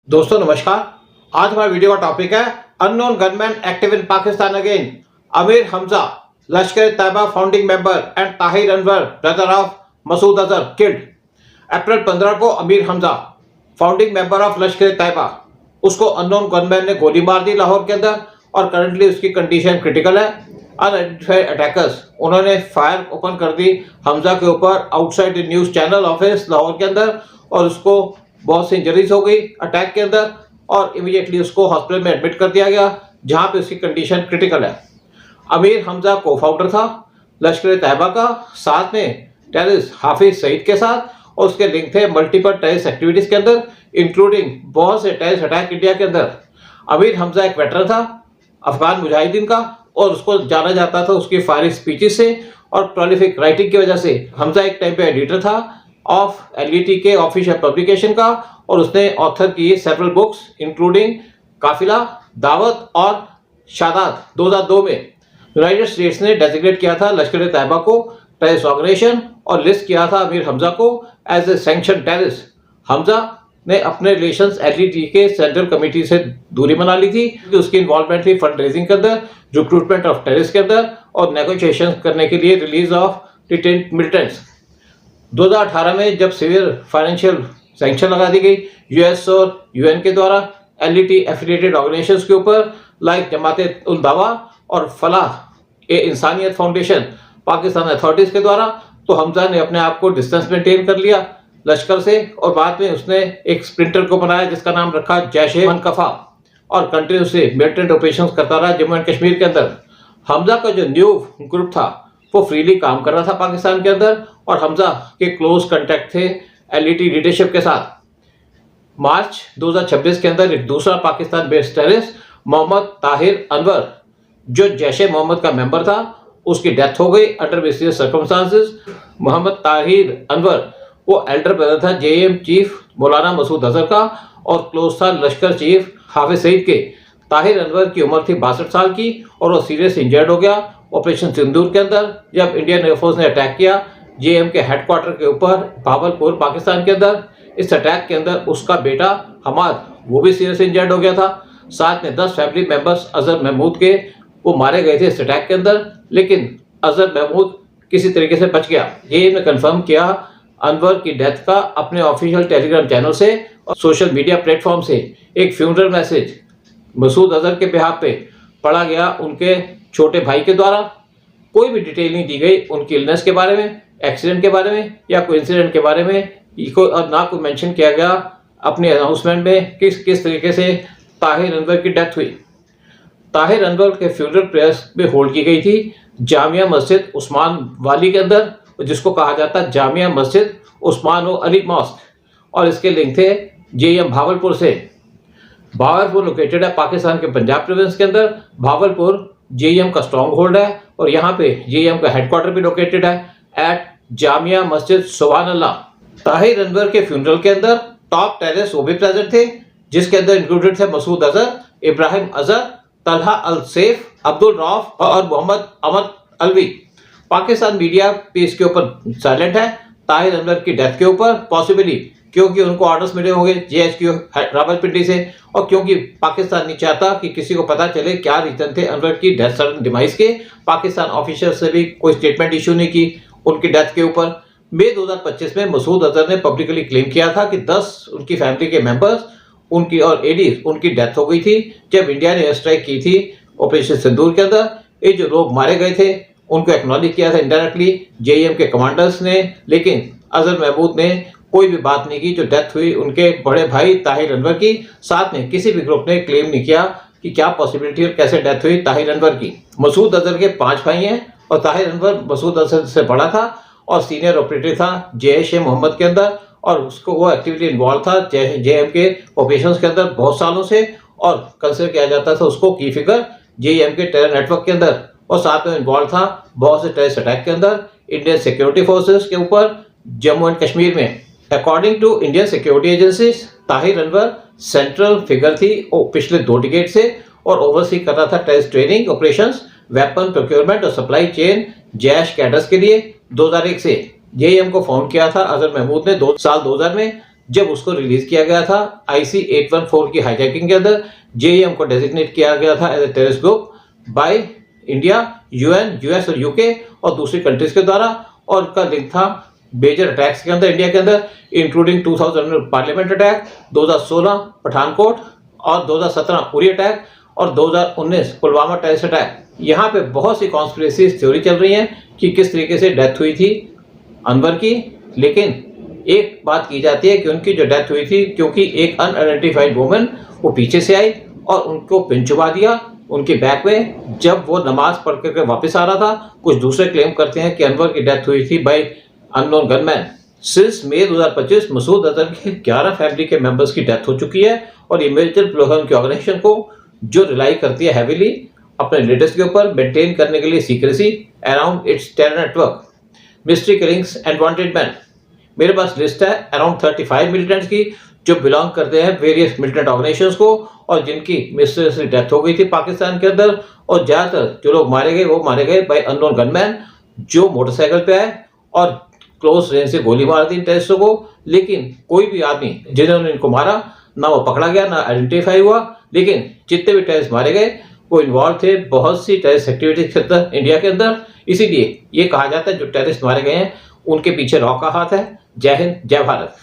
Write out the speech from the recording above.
दोस्तों नमस्कार। आज हमारे वीडियो का टॉपिक है unknown gunman active in Pakistan again. Amir Hamza, Lashkar Taiba founding member and Tahir Anwar brother of Masood Azhar killed. अप्रैल 15 को Amir Hamza, founding member of लश्कर तैयबा, उसको अननोन गनमैन ने गोली मार दी लाहौर के अंदर और करंटली उसकी कंडीशन क्रिटिकल है। अनआइडेंटिफाइड अटैकर्स उन्होंने फायर ओपन कर दी हमजा के ऊपर outside news channel office Lahore के अंदर और उसको बहुत सी इंजरीज हो गई अटैक के अंदर और इमीडिएटली उसको हॉस्पिटल में एडमिट कर दिया गया जहां पे उसकी कंडीशन क्रिटिकल है। अमीर हमजा को फाउंडर था लश्कर तैयबा का, साथ में टेररिस्ट हाफिज सईद के साथ और उसके लिंक थे मल्टीपल टेररिस्ट एक्टिविटीज के अंदर इंक्लूडिंग बहुत से टेररिस्ट अटैक इंडिया के अंदर। अमीर हमजा एक वेटरन था अफगान मुजाहिदीन का और उसको जाना जाता था उसकी फायरिंग स्पीचेस से और प्रोलिफिक राइटिंग की वजह से। हमजा एक टाइम पे एडिटर था ऑफ एलईटी के ऑफिशियल पब्लिकेशन का और उसने ऑथर की सेवरल बुक्स इंक्लूडिंग काफिला, दावत और शादात। 2002 में यूनाइटेड स्टेट्स ने डेजिग्नेट किया था लश्कर तैयबा को टेररिस्ट ऑर्गेनाइजेशन और लिस्ट किया था अमीर हमजा को as a sanction terrorist. Hamza ने अपने रिलेशंस एलईटी के सेंट्रल कमेटी से दूरी बना ली थी क्योंकि उसकी इन्वॉल्वमेंट थी फंड रेजिंग के अंदर, रिक्रूटमेंट ऑफ टेररिस्ट के अंदर और नेगोशिएशन करने के लिए रिलीज ऑफ डिटेंट मिलिटेंट्स। 2018 में जब सीवियर फाइनेंशियल सैंक्शन लगा दी गई यूएस और यूएन के द्वारा एलईटी एफिलिएटेड ऑर्गेनाइजेशंस के ऊपर लाइक जमात उल दावा और फलाह ए इंसानियत फाउंडेशन पाकिस्तान अथॉरिटीज के द्वारा, तो हमजा ने अपने आप को डिस्टेंस मेंटेन कर लिया लश्कर से और बाद में उसने एक स्प्रिंटर को बनाया जिसका नाम रखा जैश-ए मनकफा और कंटिन्यूसली मिलिटेंट ऑपरेशंस करता रहा जम्मू एंड कश्मीर के अंदर। हमजा का जो न्यू ग्रुप था वो फ्रीली काम कर रहा था पाकिस्तान के अंदर और हमजा के क्लोज कांटेक्ट थे एलईटी लीडरशिप के साथ। मार्च 2026 के अंदर एक दूसरा पाकिस्तान बेस्ड टेररिस्ट मोहम्मद ताहिर अनवर जो जैश-ए मोहम्मद का मेंबर था उसकी डेथ हो गई under mysterious circumstances. Mohammad Tahir Anwar वो एल्डर ब्रदर था जेएम चीफ मौलाना मसूद अजहर का और क्लोज था लश्कर चीफ हाफिज सईद के। ताहिर अनवर की उम्र थी 62 साल की और वो सीरियस इंजर्ड हो गया ऑपरेशन सिंदूर के अंदर जब इंडियन एयरफोर्स ने अटैक किया जेएम के हेडक्वार्टर के ऊपर भावलपुर पाकिस्तान के अंदर। इस अटैक के अंदर उसका बेटा हमाद वो भी सीरियस इंजर्ड हो गया था। साथ में 10 फैमिली मेंबर्स अजहर महमूद के वो मारे गए थे इस अटैक के अंदर, लेकिन अजहर महमूद किसी तरीके से बच गया। जेएम ने कंफर्म किया अनवर की डेथ का अपने ऑफिशियल टेलीग्राम चैनल से और सोशल मीडिया प्लेटफॉर्म से। एक फ्यूनरल मैसेज मसूद अजहर के बिहाफ पे पढ़ा गया उनके छोटे भाई के द्वारा। कोई भी डिटेल नहीं दी गई उनकी इलनेस के बारे में, एक्सीडेंट के बारे में या कोई इंसिडेंट के बारे में, और ना कोई मेंशन किया गया अपने अनाउंसमेंट में किस तरीके से ताहिर अनवर की डेथ हुई। ताहिर अनवर के फ्यूनरल प्रेयर्स में होल्ड की गई थी जामिया मस्जिद उस्मान वाली के अंदर जिसको कहा जाता है जामिया मस्जिद उस्मान अली मॉस्क और इसके लिंक थे जेएम भावलपुर से। भावलपुर लोकेटेड है पाकिस्तान के पंजाब प्रोविंस के अंदर। भावलपुर जेएम का स्ट्रॉन्ग होल्ड है और यहाँ पे जेएम का हेडक्वार्टर भी लोकेटेड है एट जामिया मस्जिद सुभान अल्लाह। ताहिर अनवर के फ्यूनरल के अंदर टॉप टेररिस्ट वो भी प्रेजेंट थे जिसके अंदर इंक्लूडेड थे मसूद अजहर, इब्राहिम अजहर, तलहा अल सैफ, अब्दुल रऊफ और मोहम्मद अमर अलवी। पाकिस्तान मीडिया पे इसके ऊपर साइलेंट है ताहिर अनवर की डेथ के ऊपर, पॉसिबली क्योंकि उनको ऑर्डर्स मिले होंगे जेएचक्यू रावलपिंडी से और क्योंकि पाकिस्तान नहीं चाहता कि किसी को पता चले क्या रीजन थे अनवर की डेथ सडन डिमाइस के। पाकिस्तान ऑफिशियल से भी कोई स्टेटमेंट इशू नहीं की उनकी डेथ के ऊपर। मई 2025 में मसूद अजहर ने पब्लिकली क्लेम किया था कि 10 उनकी फैमिली के मेंबर्स उनकी और एडीज उनकी डेथ हो गई थी जब इंडिया ने एयर स्ट्राइक की थी ऑपरेशन सिंदूर के अंदर। ये जो लोग मारे गए थे उनको एक्नॉलेज किया था इनडायरेक्टली जेएम के कमांडर्स ने, लेकिन अजहर महमूद ने कोई भी बात नहीं की जो डेथ हुई उनके बड़े भाई ताहिर अनवर की। साथ में किसी भी ग्रुप ने क्लेम नहीं किया कि क्या पॉसिबिलिटी और कैसे डेथ हुई ताहिर अनवर की। मसूद अजहर के 5 भाई हैं और ताहिर अनवर मसूद अजहर से बड़ा था और सीनियर ऑपरेटर था जैश-ए मोहम्मद के अंदर और उसको वो एक्टिवली इन्वॉल्व था जेएम के ऑपरेशंस के अंदर बहुत सालों से और कंसिडर किया जाता था उसको की फिगर जेएम के टेरर नेटवर्क के अंदर और साथ में इन्वॉल्व था बहुत से टेररिस्ट अटैक के अंदर इंडियन सिक्योरिटी फोर्सेस के ऊपर जम्मू एंड कश्मीर में। According to Indian security agencies Tahir Anwar central figure थी पिछले 2 डिकेड से और ओवरसी कर रहा था terrorist training operations, weapon procurement और सप्लाई चेन जैश कैडर्स के लिए। 2001 से जेएम को फाउंड किया था अजहर महमूद ने साल 2000 में जब उसको रिलीज किया गया था IC 814 की हाईजैकिंग के अंदर JEM को डेजिग्नेट किया गया था as a terrorist group by India, UN, US और UK और दूसरी कंट्रीज के द्वारा, और उनका लिंक था मेजर अटैक्स के अंदर इंडिया के अंदर, इंक्लूडिंग 2000 पार्लियामेंट अटैक, 2016 पठानकोट और 2017 उरी अटैक और 2019 पुलवामा टेररिस्ट अटैक। यहाँ पे बहुत सी कॉन्स्पिरेसी थ्योरी चल रही है कि किस तरीके से डेथ हुई थी अनवर की, लेकिन एक बात की जाती है कि उनकी जो डेथ हुई थी, क्योंकि एक अनआइडेंटिफाइड वुमन वो पीछे से आई और उनको पिन चुबा दिया उनके बैक में जब वो नमाज पढ़ कर वापस आ रहा था। कुछ दूसरे क्लेम करते हैं कि अनवर की डेथ हुई थी बाय अननोन गनमैन। सिंस मई 2025 मसूद अजहर के 11 फैमिली के मेंबर्स की डेथ हो चुकी है और ये मेजर प्रोग्राम की ऑर्गेनाइजेशन को जो रिलाई करती है हैवीली अपने लीडर्स के ऊपर मेंटेन करने के लिए secrecy around its terror network, mystery killings and wanted man. मेरे पास लिस्ट है अराउंड 35 मिलिटेंट्स की जो बिलोंग करते हैं वेरियस मिलिटेंट ऑर्गेनाइजेशंस को और जिनकी मिस्टीरियसली डेथ हो गई थी पाकिस्तान के अंदर। और ज्यादातर जो लोग मारे गए वो मारे गए बाय अननोन गनमैन जो मोटरसाइकिल पे आए और क्लोज रेंज से गोली मार दी टेररिस्टों को, लेकिन कोई भी आदमी जिन्होंने इनको मारा ना वो पकड़ा गया ना आइडेंटिफाई हुआ। लेकिन जितने भी टेररिस्ट मारे गए वो इन्वॉल्व थे बहुत सी टेररिस्ट एक्टिविटीज के अंदर इंडिया के अंदर। इसीलिए ये कहा जाता है जो टेररिस्ट मारे गए हैं उनके पीछे रॉ का हाथ है। जय हिंद, जय भारत।